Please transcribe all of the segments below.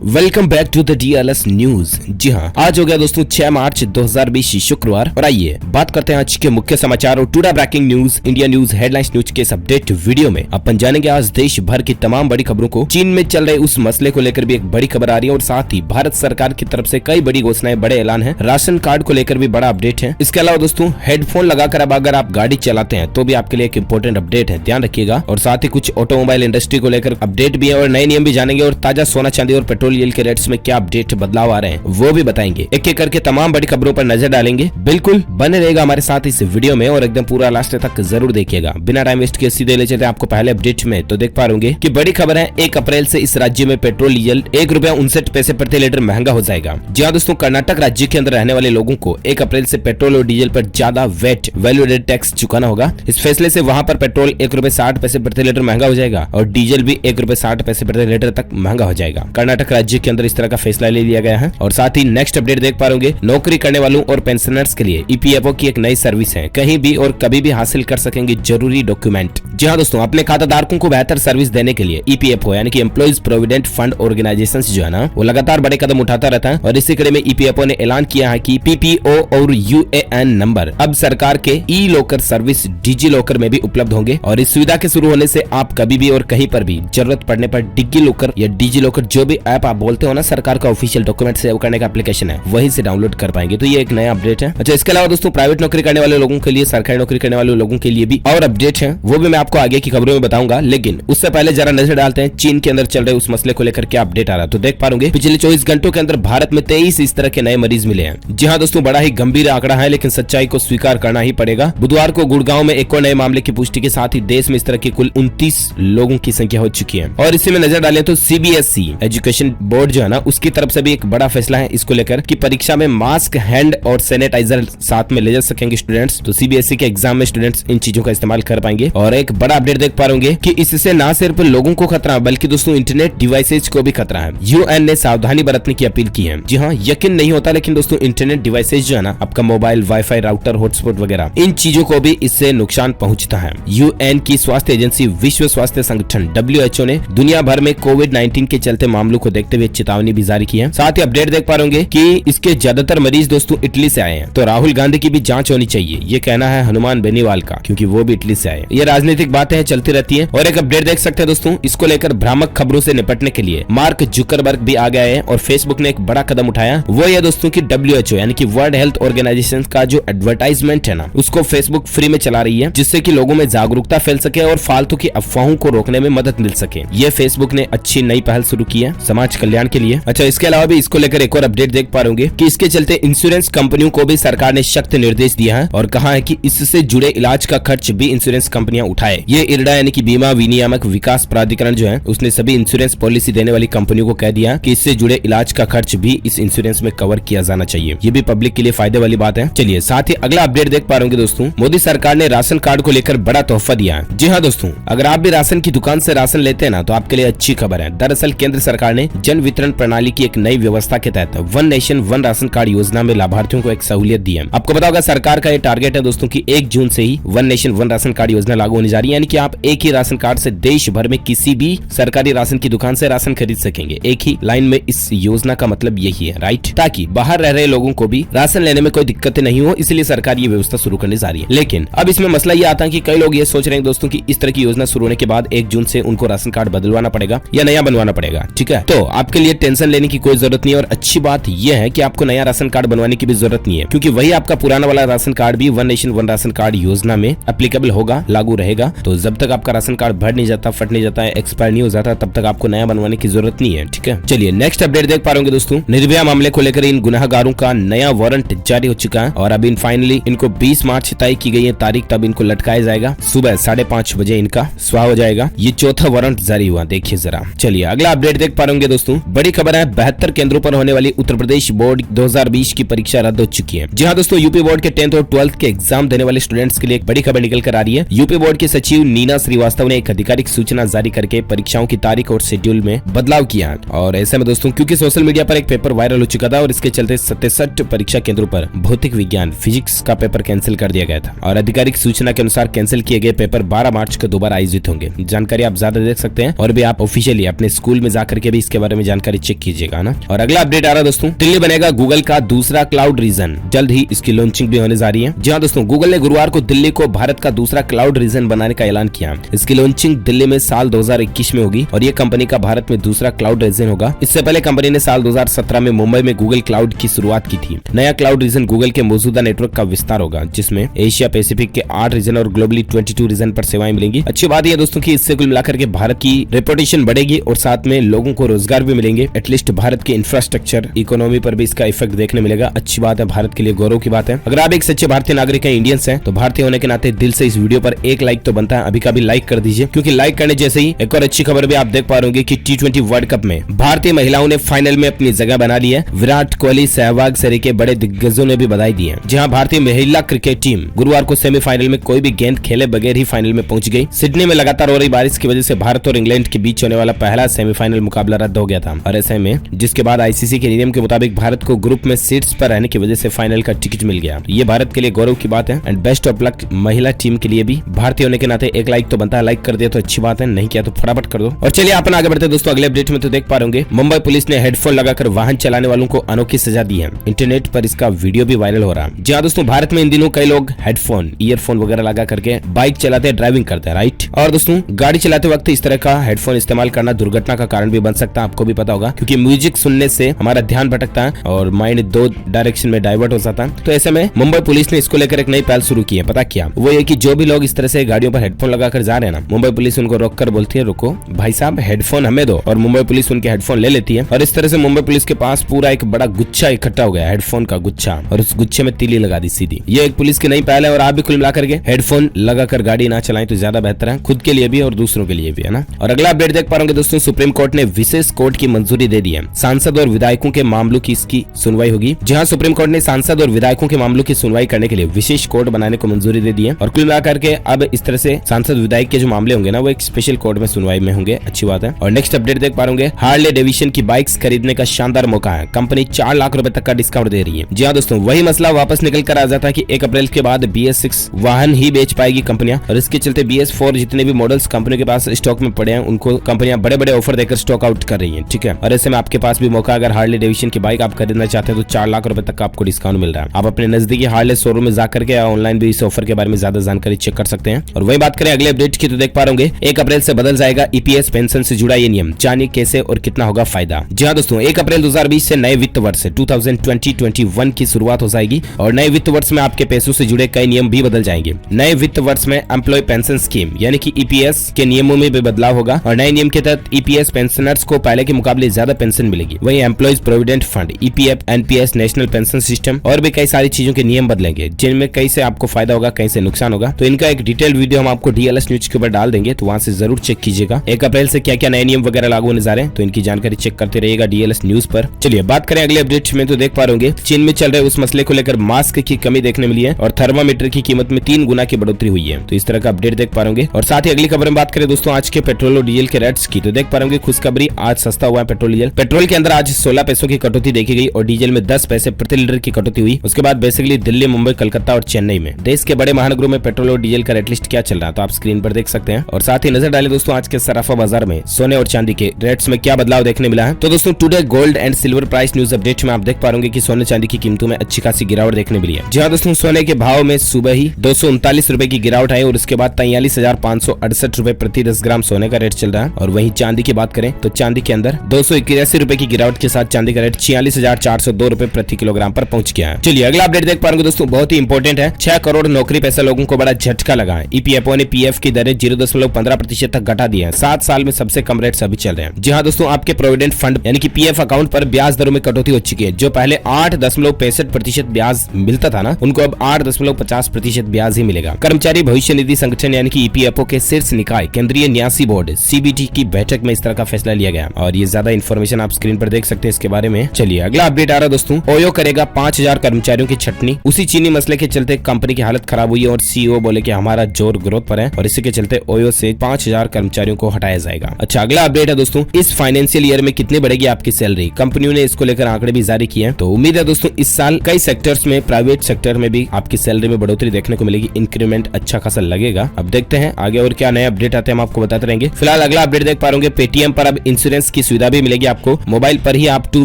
Welcome back to the DLS news. जी हाँ, आज हो गया दोस्तों 6 मार्च 2020 शुक्रवार और आइए बात करते हैं आज के मुख्य समाचार और today breaking news, India news headlines news के इस अपडेट वीडियो में अपन जानेंगे आज देश भर की तमाम बड़ी खबरों को। चीन में चल रहे उस मसले को लेकर भी एक बड़ी खबर आ रही है और साथ ही भारत सरकार की तरफ से कई बड़ी घोषणाएं, बड़े ऐलान है। राशन कार्ड को लेकर भी बड़ा अपडेट है। इसके अलावा दोस्तों हेडफोन लगाकर अब अगर आप गाड़ी चलाते हैं तो भी आपके लिए एक इंपॉर्टेंट अपडेट है, ध्यान रखिएगा। और साथ ही कुछ ऑटोमोबाइल इंडस्ट्री को लेकर अपडेट भी है और नए नियम भी जानेंगे और ताजा सोना चांदी और पेट्रोल के रेट्स में क्या अपडेट बदलाव आ रहे हैं वो भी बताएंगे। एक एक करके तमाम बड़ी खबरों पर नजर डालेंगे। बिल्कुल बने रहेगा हमारे साथ इस वीडियो में और एकदम पूरा लास्ट तक जरूर देखिएगा। बिना टाइम वेस्ट किए सीधे ले चलते हैं आपको पहले अपडेट में। तो देख पा रहे कि बड़ी खबर है, 1 अप्रैल से इस राज्य में पेट्रोल डीजल ₹1.59 प्रति लीटर महंगा हो जाएगा। जी हाँ दोस्तों, कर्नाटक राज्य के अंदर रहने वाले लोगों को 1 अप्रैल से पेट्रोल और डीजल पर ज्यादा वेट वैल्यू एडेड टैक्स चुकाना होगा। इस फैसले से वहां पर पेट्रोल ₹1.60 प्रति लीटर महंगा हो जाएगा और डीजल भी ₹1.60 प्रति लीटर तक महंगा हो जाएगा। कर्नाटक राज्य के अंदर इस तरह का फैसला ले लिया गया है। और साथ ही नेक्स्ट अपडेट देख पा रहे नौकरी करने वालों और पेंशनर्स के लिए EPFO की एक नई सर्विस है। कहीं भी और कभी भी हासिल कर सकेंगे जरूरी डॉक्यूमेंट। जी हाँ दोस्तों, अपने खाताधारकों को बेहतर सर्विस देने के लिए EPFO यानी कि एम्प्लॉइज प्रोविडेंट फंड ऑर्गेनाइजेशन जो है ना, वो लगातार बड़े कदम उठाता रहता है। और इसी कड़ी में EPFO ने ऐलान किया है कि PPO और UAN नंबर अब सरकार के E-लॉकर सर्विस डिजी लॉकर में भी उपलब्ध होंगे। और इस सुविधा के शुरू होने से आप कभी भी और कहीं पर भी जरूरत पड़ने पर डिजी लॉकर या डिजी लॉकर जो भी ऐप आप बोलते हो ना, सरकार का ऑफिशियल डॉक्यूमेंट सेव करने का एप्लीकेशन है, वहीं से डाउनलोड कर पाएंगे। तो ये एक नया अपडेट है। अच्छा, इसके अलावा दोस्तों प्राइवेट नौकरी करने वाले लोगों के लिए, सरकारी नौकरी करने वाले लोगों के लिए भी और अपडेट है, वो भी मैं आपको आगे की खबरों में बताऊंगा। लेकिन उससे पहले जरा नजर डालते हैं चीन के अंदर चल रहे उस मसले को लेकर क्या अपडेट आ रहा है। तो देख पा रहे पिछले 24 घंटों के अंदर भारत में 23 इस तरह के नए मरीज मिले हैं। जी हाँ दोस्तों, बड़ा ही गंभीर आंकड़ा है लेकिन सच्चाई को स्वीकार करना ही पड़ेगा। बुधवार को गुड़गांव में एक और नए मामले की पुष्टि के साथ ही देश में इस तरह की कुल 29 लोगों की संख्या हो चुकी है। और इसी में नजर डालें तो CBSE एजुकेशन बोर्ड जो है ना, उसकी तरफ से भी एक बड़ा फैसला है इसको लेकर कि परीक्षा में मास्क, हैंड और सैनिटाइजर साथ में ले जा सकेंगे स्टूडेंट्स। तो CBSE के एग्जाम में स्टूडेंट्स इन चीजों का इस्तेमाल कर पाएंगे। और एक बड़ा अपडेट देख पा रहे कि इससे न सिर्फ लोगों को खतरा बल्कि दोस्तों इंटरनेट डिवाइसेज को भी खतरा है। UN ने सावधानी बरतने की अपील की है। जी हाँ, यकीन नहीं होता लेकिन दोस्तों इंटरनेट डिवाइसेज जो है ना, आपका मोबाइल, वाईफाई, राउटर, हॉटस्पॉट वगैरह, इन चीजों को भी इससे नुकसान पहुंचता है। UN की स्वास्थ्य एजेंसी विश्व स्वास्थ्य संगठन WHO ने दुनिया भर में कोविड-19 के चलते मामलों को देखते हुए चेतावनी भी जारी की है। साथ ही अपडेट देख पा रहे कि इसके ज्यादातर मरीज दोस्तों इटली से आए हैं। तो राहुल गांधी की भी जांच होनी चाहिए, ये कहना है हनुमान बेनीवाल का, क्योंकि वो भी इटली से आए। ये राजनीतिक बातें चलती रहती है। और एक अपडेट देख सकते हैं दोस्तों, इसको लेकर भ्रामक खबरों से निपटने के लिए मार्क जुकरबर्ग भी आ गए हैं और फेसबुक ने एक बड़ा कदम उठाया। वो ये दोस्तों की WHO यानी कि वर्ल्ड हेल्थ ऑर्गेनाइजेशन का जो एडवर्टाइजमेंट है ना, उसको फेसबुक फ्री में चला रही है, जिससे कि लोगों में जागरूकता फैल सके और फालतू की अफवाहों को रोकने में मदद मिल सके। ये फेसबुक ने अच्छी नई पहल शुरू की है समाज कल्याण के लिए। अच्छा, इसके अलावा भी इसको लेकर एक और अपडेट देख पा रहे कि इसके चलते इंश्योरेंस कंपनियों को भी सरकार ने सख्त निर्देश दिया है और कहा है कि इससे जुड़े इलाज का खर्च भी इंश्योरेंस कंपनियां उठाए। ये IRDA यानी कि बीमा विनियामक विकास प्राधिकरण जो है, उसने सभी इंश्योरेंस पॉलिसी देने वाली कंपनियों को कह दिया कि इससे जुड़े इलाज का खर्च भी इस इंश्योरेंस में कवर किया जाना चाहिए। ये भी पब्लिक के लिए फायदे वाली बात है। चलिए साथ ही अगला अपडेट देख पा रहे दोस्तों, मोदी सरकार ने राशन कार्ड को लेकर बड़ा तोहफा दिया है। जी हाँ दोस्तों, अगर आप भी राशन की दुकान से राशन लेते हैं ना, तो आपके लिए अच्छी खबर है। दरअसल केंद्र सरकार ने जन वितरण प्रणाली की एक नई व्यवस्था के तहत one nation one ration card योजना में लाभार्थियों को एक सहूलियत दी है। आपको पता होगा सरकार का ये टारगेट है दोस्तों कि 1 जून से ही one nation one ration card योजना लागू होने जा रही है। यानी कि आप एक ही राशन कार्ड से देश भर में किसी भी सरकारी राशन की दुकान से राशन खरीद सकेंगे, एक ही लाइन में। इस योजना का मतलब यही है, राइट, ताकि बाहर रह रहे लोगों को भी राशन लेने में कोई दिक्कतें नहीं हो, इसलिए सरकार ये व्यवस्था शुरू करने जा रही है। लेकिन अब इसमें मसला ये आता है कि कई लोग ये सोच रहे हैं दोस्तों कि इस तरह की योजना शुरू होने के बाद 1 जून से उनको राशन कार्ड बदलवाना पड़ेगा या नया बनवाना पड़ेगा। ठीक है, तो आपके लिए टेंशन लेने की कोई जरूरत नहीं है। और अच्छी बात यह है कि आपको नया राशन कार्ड बनवाने की भी जरूरत नहीं है, क्योंकि वही आपका पुराना वाला राशन कार्ड भी one nation one ration card योजना में एप्लीकेबल होगा, लागू रहेगा। तो जब तक आपका राशन कार्ड भर नहीं जाता, फट नहीं जाता है, एक्सपायर नहीं हो जाता, तब तक आपको नया बनवाने की जरूरत नहीं है। ठीक है, चलिए नेक्स्ट अपडेट देख पा रहे दोस्तों, निर्भया मामले को लेकर इन गुनाहगारों का नया वारंट जारी हो चुका है और अब इन फाइनली इनको 20 मार्च तय की गई है तारीख, तब इनको लटकाया जाएगा। सुबह 5:30 बजे इनका स्वाह हो जाएगा। ये चौथा वारंट जारी हुआ, देखिए जरा। चलिए अगला अपडेट देख पा रहे दोस्तों, बड़ी खबर है, 72 केंद्रों पर होने वाली उत्तर प्रदेश बोर्ड 2020 की परीक्षा रद्द हो चुकी है। जी हाँ दोस्तों, यूपी बोर्ड के 10th और 12th के एग्जाम देने वाले स्टूडेंट्स के लिए एक बड़ी खबर निकल कर आ रही है। यूपी बोर्ड के सचिव नीना श्रीवास्तव ने एक आधिकारिक सूचना जारी करके परीक्षाओं की तारीख और शेड्यूल में बदलाव किया है। और ऐसे में दोस्तों, क्योंकि सोशल मीडिया पर एक पेपर वायरल हो चुका था और इसके चलते 67 परीक्षा केंद्रों पर भौतिक विज्ञान फिजिक्स का पेपर कैंसिल कर दिया गया था। और आधिकारिक सूचना के अनुसार कैंसिल किए गए पेपर 12 मार्च को दोबारा आयोजित होंगे। जानकारी आप ज्यादा देख सकते हैं और भी आप ऑफिशियली अपने स्कूल में जाकर के भी इसके बारे बारे में जानकारी चेक कीजिएगा ना। और अगला अपडेट आ रहा है दोस्तों, दिल्ली बनेगा गूगल का दूसरा क्लाउड रीजन, जल्द ही इसकी लॉन्चिंग भी होने जा रही है। जी हाँ दोस्तों, गूगल ने गुरुवार को दिल्ली को भारत का दूसरा क्लाउड रीजन बनाने का ऐलान किया। इसकी लॉन्चिंग दिल्ली में साल 2021 में होगी और ये कंपनी का भारत में दूसरा क्लाउड रीजन होगा। इससे पहले कंपनी ने साल 2017 में मुंबई में गूगल क्लाउड की शुरुआत की थी। नया क्लाउड रीजन गूगल के मौजूदा नेटवर्क का विस्तार होगा, जिसमें एशिया पैसिफिक के 8 रीजन और ग्लोबली 22 रीजन पर सेवाएं मिलेंगी। अच्छी बात यह दोस्तों कि इससे कुल मिलाकर के भारत की रेपुटेशन बढ़ेगी और साथ में लोगों को रोजगार भी मिलेंगे। एटलीस्ट भारत के इंफ्रास्ट्रक्चर इकोनॉमी पर भी इसका इफेक्ट देखने मिलेगा। अच्छी बात है, भारत के लिए गौरव की बात है। अगर आप एक सच्चे भारतीय नागरिक हैं, इंडियंस हैं, तो भारतीय होने के नाते दिल से इस वीडियो पर एक लाइक तो बनता है। अभी का भी लाइक कर दीजिए, क्योंकि लाइक करने जैसे ही एक और अच्छी खबर भी आप देख पा रहे होंगे कि T20 वर्ल्ड कप में भारतीय महिलाओं ने फाइनल में अपनी जगह बना ली है। विराट कोहली, सहवाग सरीके बड़े दिग्गजों ने भी बधाई दी है। जहां भारतीय महिला क्रिकेट टीम गुरुवार को सेमीफाइनल में कोई भी गेंद खेले बगैर ही फाइनल में पहुंच गई। सिडनी में लगातार हो रही बारिश की वजह से भारत और इंग्लैंड के बीच होने वाला पहला सेमीफाइनल मुकाबला रद्द हो गया था, और ऐसे में जिसके बाद आईसीसी के नियम के मुताबिक भारत को ग्रुप में सीट्स पर रहने की वजह से फाइनल का टिकट मिल गया। ये भारत के लिए गौरव की बात है एंड बेस्ट ऑफ लक महिला टीम के लिए भी। भारतीय होने के नाते एक लाइक तो बनता है, लाइक कर दिया तो अच्छी बात है, नहीं किया तो फटाफट कर दो। और चलिए अपन आगे बढ़ते दोस्तों अगले अपडेट में। तो देख पा रहे होंगे, मुंबई पुलिस ने हेडफोन लगाकर वाहन चलाने वालों को अनोखी सजा दी है। इंटरनेट पर इसका वीडियो भी वायरल हो रहा है। जहाँ दोस्तों भारत में इन दिनों कई लोग हेडफोन, ईयरफोन वगैरह लगा करके बाइक चलाते हैं, ड्राइविंग करते हैं, राइट। और दोस्तों गाड़ी चलाते वक्त इस तरह का हेडफोन इस्तेमाल करना दुर्घटना का कारण भी बन सकता है, आपको भी पता होगा, क्योंकि म्यूजिक सुनने से हमारा ध्यान भटकता है और माइंड दो डायरेक्शन में डाइवर्ट हो जाता है। तो ऐसे में मुंबई पुलिस ने इसको लेकर एक नई पहल शुरू की है। पता क्या, वो ये कि जो भी लोग इस तरह से गाड़ियों पर हेडफोन लगाकर जा रहे हैं ना, मुंबई पुलिस उनको रोककर बोलती है, रुको भाई साहब हेडफोन हमें दो, और मुंबई पुलिस उनके हेडफोन ले लेती है। और इस तरह से मुंबई पुलिस के पास पूरा एक बड़ा गुच्छा इकट्ठा हो गया, हेडफोन का गुच्छा, और उस गुच्छे में तीली लगा दी सीधी। ये एक पुलिस की नई पहल है और आप भी कुल मिलाकर के हेडफोन लगाकर गाड़ी ना चलाएं तो ज्यादा बेहतर है, खुद के लिए भी और दूसरों के लिए भी, है ना। और अगला अपडेट देख पा रहे होंगे दोस्तों, सुप्रीम कोर्ट ने विशेष कोर्ट की मंजूरी दे दी है। सांसद और विधायकों के मामलों की इसकी सुनवाई होगी। जहां सुप्रीम कोर्ट ने सांसद और विधायकों के मामलों की सुनवाई करने के लिए विशेष कोर्ट बनाने को मंजूरी दे दी है। और कुल मिलाकर के अब इस तरह से सांसद विधायक के जो मामले होंगे ना, वो एक स्पेशल कोर्ट में सुनवाई में होंगे। अच्छी बात है। और नेक्स्ट अपडेट देख पा रहे हार्ले डेविशन की बाइक्स खरीदने का शानदार मौका है। कंपनी 4 लाख रुपए तक का डिस्काउंट दे रही है। जी हाँ दोस्तों, वही मसला वापस निकल कर आ जाता है कि 1 अप्रैल के बाद BS6 वाहन ही बेच पाएगी कंपनियां, और इसके चलते BS4 जितने भी मॉडल्स कंपनी के पास स्टॉक में पड़े हैं, उनको कंपनियां बड़े बड़े ऑफर देकर स्टॉक आउट कर रही हैं, ठीक है। और ऐसे में आपके पास भी मौका, अगर हार्ले डेविशन की बाइक आप खरीदना चाहते हैं तो 4 लाख रुपए तक का आपको डिस्काउंट मिल रहा है। आप अपने नजदीकी हार्ले शोरूम में जाकर के ऑनलाइन भी इस ऑफर के बारे में ज्यादा जानकारी चेक कर सकते हैं। और वही बात करें अगले अपडेट की, तो देख पा रहे 1 अप्रैल से बदल जाएगा EPS पेंशन से जुड़ा ये नियम, जानिए कैसे और कितना होगा फायदा। जी हाँ दोस्तों, 1 अप्रैल 2020 से नए वित्त वर्ष 2020-21 की शुरुआत हो जाएगी और नए वित्त वर्ष में आपके पैसों से जुड़े कई नियम भी बदल जाएंगे। नए वित्त वर्ष में एम्प्लॉय पेंशन स्कीम यानी कि EPS के नियमों में भी बदलाव होगा और नए नियम के तहत EPS पेंशनर्स को पहले के मुकाबले ज्यादा पेंशन मिलेगी। वहीं employees provident fund, EPF, NPS, national pension system और भी कई सारी चीजों के नियम बदलेंगे, जिनमें कई से आपको फायदा होगा, कहीं से नुकसान होगा। तो इनका एक डिटेल वीडियो हम आपको DLS न्यूज के ऊपर डाल देंगे, तो वहां से जरूर चेक कीजिएगा 1 अप्रैल से क्या क्या नए नियम वगैरह लागू होने जा रहे हैं, तो इनकी जानकारी चेक करते रहिएगा DLS न्यूज पर। चलिए बात करें अगले अपडेट में, तो देख पा रहे चीन में चल रहे उस मसले को लेकर मास्क की कमी देखने मिली है और थर्मामीटर की कीमत में 3 गुना की बढ़ोतरी हुई है। तो इस तरह का अपडेट देख पा रहे। और साथ ही अगली खबर में बात करें दोस्तों आज के पेट्रोल और डीजल के रेट्स की, तो देख पा रहे खुशखबरी, आज सस्ता हुआ है पेट्रोल डीजल। पेट्रोल के अंदर आज 16 पैसों की कटौती देखी गई और डीजल में 10 पैसे प्रति लीटर की कटौती हुई। उसके बाद बेसिकली दिल्ली, मुंबई, कलकत्ता और चेन्नई में देश के बड़े महानगरों में पेट्रोल और डीजल का रेट लिस्ट क्या चल रहा है, तो आप स्क्रीन पर देख सकते हैं। और साथ ही नजर डालें दोस्तों आज के सराफा बाजार में सोने और चांदी के रेट्स में क्या बदलाव देखने मिला है। तो दोस्तों today gold and silver price news update में आप देख पा रहे कि सोने चांदी की कीमतों में अच्छी खासी गिरावट देखने मिली है। जी हाँ दोस्तों, सोने के भाव में सुबह ही 239 रुपए की गिरावट आई और उसके बाद 43,568 रुपए प्रति 10 ग्राम सोने का रेट चल रहा है। और वहीं चांदी की बात करें तो चांदी के अंदर 281 रुपए की गिरावट के साथ चांदी का रेट 46,402 रुपए प्रति किलोग्राम पर पहुंच गया है। चलिए अगला अपडेट देख पा रहे दोस्तों, बहुत ही इंपॉर्टेंट है। 6 करोड़ नौकरी पेशा लोगों को बड़ा झटका लगा है। EPFO ने PF की दरें 0.15% तक घटा दी है। 7 साल में सबसे कम रेट अभी चल रहे हैं। जी हाँ दोस्तों, आपके प्रोविडेंट फंड यानी कि PF अकाउंट पर ब्याज दरों में कटौती हो चुकी है। जो पहले 8.65% ब्याज मिलता था ना, उनको अब 8.50% ब्याज ही मिलेगा। कर्मचारी भविष्य निधि संगठन यानी कि EPFO के शीर्ष निकाय केंद्रीय न्यासी बोर्ड CBT की बैठक में इस तरह का फैसला लिया गया और ये ज्यादा इन्फॉर्मेशन आप स्क्रीन पर देख सकते हैं इसके बारे में। चलिए अगला अपडेट आ रहा दोस्तों, ओयो करेगा 5000 कर्मचारियों की छटनी। उसी चीनी मसले के चलते कंपनी की हालत खराब हुई है और CEO बोले कि हमारा जोर ग्रोथ पर है और इसी के चलते ओयो से 5000 कर्मचारियों को हटाया जाएगा। अच्छा अगला अपडेट है दोस्तों, इस फाइनेंशियल ईयर में कितनी बढ़ेगी आपकी सैलरी। कंपनियों ने इसको लेकर आंकड़े भी जारी किए हैं। तो उम्मीद है दोस्तों इस साल कई सेक्टर्स में, प्राइवेट सेक्टर में भी आपकी सैलरी में बढ़ोतरी देखने को मिलेगी। इंक्रीमेंट अच्छा खासा लगेगा। अब देखते हैं आगे और क्या नए अपडेट आते हैं, हम आपको बताते रहेंगे। फिलहाल अगला अपडेट देख पा रहे पेटीएम पर अब इंश्योरेंस की सुविधा भी मिलेगी आपको। मोबाइल पर ही आप 2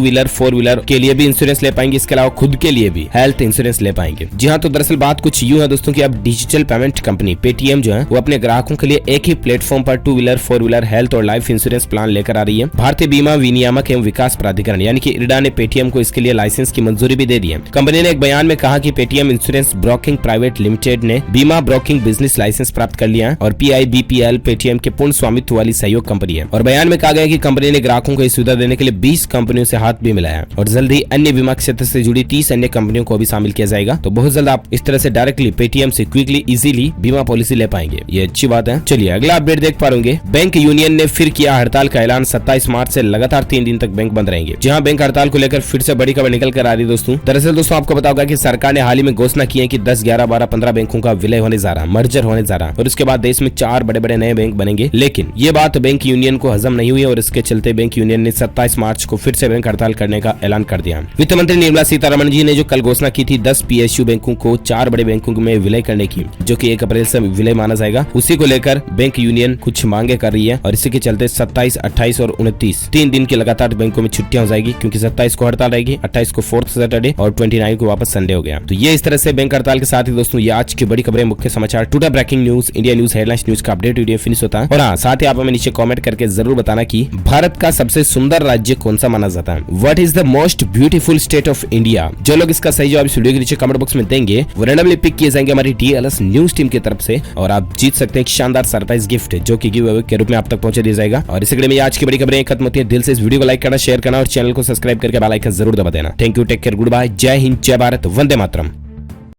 व्हीलर 4 व्हीलर के लिए भी इंश्योरेंस ले पाएंगे, इसके अलावा खुद के लिए भी हेल्थ इंश्योरेंस ले पाएंगे। जी हाँ, तो दरअसल बात कुछ यूं है दोस्तों कि अब डिजिटल पेमेंट कंपनी पेटीएम जो है वो अपने ग्राहकों के लिए एक ही प्लेटफॉर्म पर 2 व्हीलर 4 व्हीलर हेल्थ और लाइफ इंश्योरेंस प्लान लेकर आ रही है। भारतीय बीमा विनियामक एवं विकास प्राधिकरण यानी कि इरडा ने पेटीएम को इसके लिए लाइसेंस की मंजूरी भी दे दी है। कंपनी ने एक बयान में कहा कि Paytm insurance broking private limited ने बीमा ब्रोकिंग बिजनेस लाइसेंस प्राप्त कर लिया है और PIBPL पेटीएम के पूर्ण स्वामित्व वाली सहयोग कंपनी है। और बयान में कहा गया कि कंपनी ने ग्राहकों को सुविधा देने के लिए 20 कंपनियों से हाथ भी मिलाया और जल्द ही अन्य बीमा क्षेत्र से जुड़ी 30 अन्य कंपनियों को भी शामिल किया जाएगा। तो बहुत जल्द आप इस तरह से डायरेक्टली पेटीएम से क्विकली इजीली बीमा पॉलिसी ले पाएंगे, ये अच्छी बात है। चलिए अगला अपडेट देख पाएंगे। बैंक यूनियन ने फिर किया हड़ताल का ऐलान, 27 मार्च से लगातार 3 दिन तक बैंक बंद रहेंगे। जहां बैंक हड़ताल को लेकर फिर से बड़ी खबर निकल कर आ रही है दोस्तों। दरअसल दोस्तों आपको पता होगा कि सरकार ने हाल ही में घोषणा की है कि 10, 11, 12, 15 बैंकों का विलय होने जा रहा, मर्जर होने जा रहा और उसके बाद देश में 4 बड़े-बड़े नए बैंक बनेंगे। लेकिन ये बात बैंक यूनियन को हजम नहीं हुई और इसके चलते बैंक यूनियन ने 27 मार्च को फिर से बैंक हड़ताल करने का ऐलान कर दिया। वित्त मंत्री निर्मला सीतारमण जी ने जो कल घोषणा की थी 10 PSU बैंकों को 4 बड़े बैंकों में विलय करने की, जो कि 1 अप्रैल से विलय माना जाएगा, उसी को लेकर बैंक यूनियन कुछ मांगे कर रही है और इसी के चलते 27, 28 और 29 3 दिन की लगातार बैंकों में छुट्टियां हो जाएगी, क्योंकि 27 को हड़ताल रहेगी, 28 को 4th सैटरडे और 29 को वापस संडे हो गया। तो ये इस तरह से बैंक हड़ताल के साथ ही दोस्तों ये आज की बड़ी खबरें, मुख्य समाचार, today breaking news, India news, headlines news का अपडेट वीडियो फिनिश होता है। और हाँ, साथ ही आप हमें नीचे कमेंट करके जरूर बताना कि भारत का सबसे सुंदर राज्य कौन सा माना जाता है। What is the most beautiful state of India. जो लोग इसका सही जवाब इस वीडियो के नीचे कमेंट बॉक्स में देंगे वो रैंडमली पिक किए जाएंगे हमारी DLS न्यूज टीम की तरफ से और आप जीत सकते हैं एक शानदार सरप्राइज गिफ्ट, जो कि गिव अवे के रूप में आप तक पहुंचा दिया जाएगा। और इसी में आज की बड़ी खबरें खत्म होती है। दिल से इस वीडियो को लाइक करना, शेयर करना और चैनल को सब्सक्राइब करके बेल आइकन जरूर दबा देना। Thank you, take care, good bye, जय हिंद, जय भारत, वंदे मातरम।